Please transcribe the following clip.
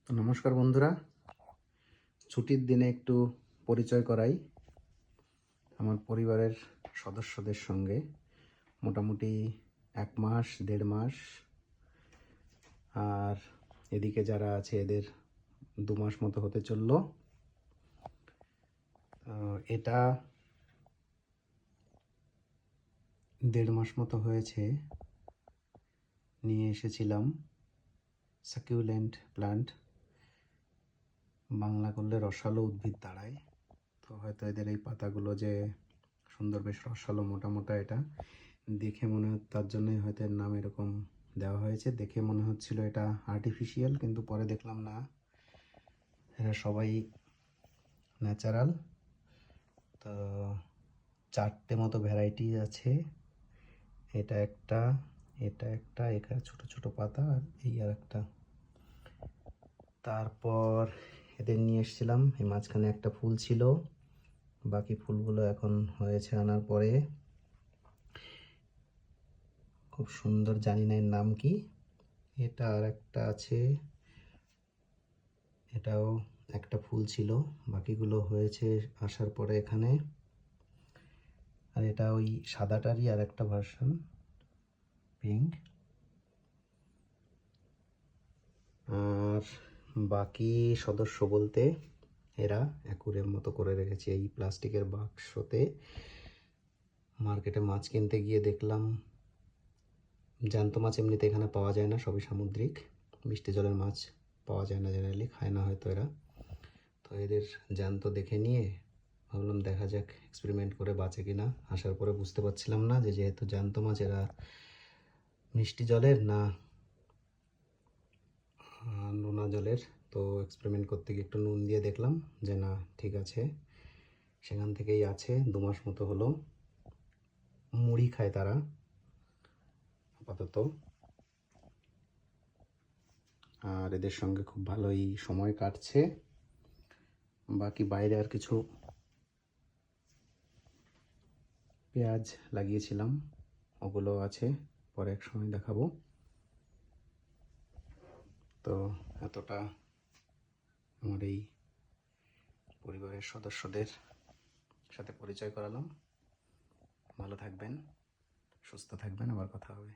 তো নমস্কার বন্ধুরা, ছুটির দিনে একটু পরিচয় করাই আমার পরিবারের সদস্যদের সঙ্গে। মোটামুটি 1 মাস 1.5 মাস, আর এদিকে যারা আছে এদের 2 মাস মতো হতে চললো। এটা 1.5 মাস মতো হয়েছে নিয়ে এসেছিলাম সাকিউলেন্ট প্লান্ট, বাংলা করলে রসালো উদ্ভিদ দাঁড়ায়। তো হয়তো এদের এই পাতাগুলো যে সুন্দর বেশ রসালো মোটা মোটা, এটা দেখে মনে তার জন্যই হয়তো এর নাম এরকম দেওয়া হয়েছে। দেখে মনে হচ্ছিল এটা আর্টিফিশিয়াল, কিন্তু পরে দেখলাম না, এরা সবাই ন্যাচারাল। তো 4টে মতো ভ্যারাইটি আছে। এটা একটা, এখানে ছোট ছোট পাতা, আর এই আর একটা। তারপর এদের নিয়ে এসেছিলাম, এই মাঝখানে একটা ফুল ছিল, বাকি ফুলগুলো এখন হয়েছে আনার পরে। খুব সুন্দর, জানি না এর নাম কি। এটা আর একটা আছে, এটাও একটা ফুল ছিল, বাকিগুলো হয়েছে আসার পরে এখানে। আর এটা ওই সাদাটারই আর একটা ভার্সন, পিঙ্ক। আর বাকি সদস্য বলতে এরা অ্যাকুরিয়াম মতো করে রেখেছে এই প্লাস্টিকের বাক্সতে। মার্কেটে মাছ কিনতে গিয়ে দেখলাম জ্যান্ত মাছ এমনিতে এখানে পাওয়া যায় না, সবই সামুদ্রিক। মিষ্টি জলের মাছ পাওয়া যায় না, জেনারেলি খায় না হয়তো এরা। তো এদের জ্যান্ত দেখে নিয়ে ভাবলাম দেখা যাক এক্সপেরিমেন্ট করে বাঁচে কিনা। আসার পরে বুঝতে পারছিলাম না যে যেহেতু জ্যান্ত মাছ, এরা মিষ্টি জলের না নোনা জলের। তো এক্সপেরিমেন্ট করতে গিয়ে একটু নুন দিয়ে দেখলাম যে না, ঠিক আছে। সেখান থেকেই আছে, 2 মাস মতো হলো। মুড়ি খায় তারা আপাতত, আর এদের সঙ্গে খুব ভালোই সময় কাটছে। বাকি বাইরে আর কিছু পেঁয়াজ লাগিয়েছিলাম, ওগুলো আছে, পরে এক সময় দেখাবো। তো এতটা আমার এই পরিবারের সদস্যদের সাথে পরিচয় করালাম। ভালো থাকবেন, সুস্থ থাকবেন, আবার কথা হবে।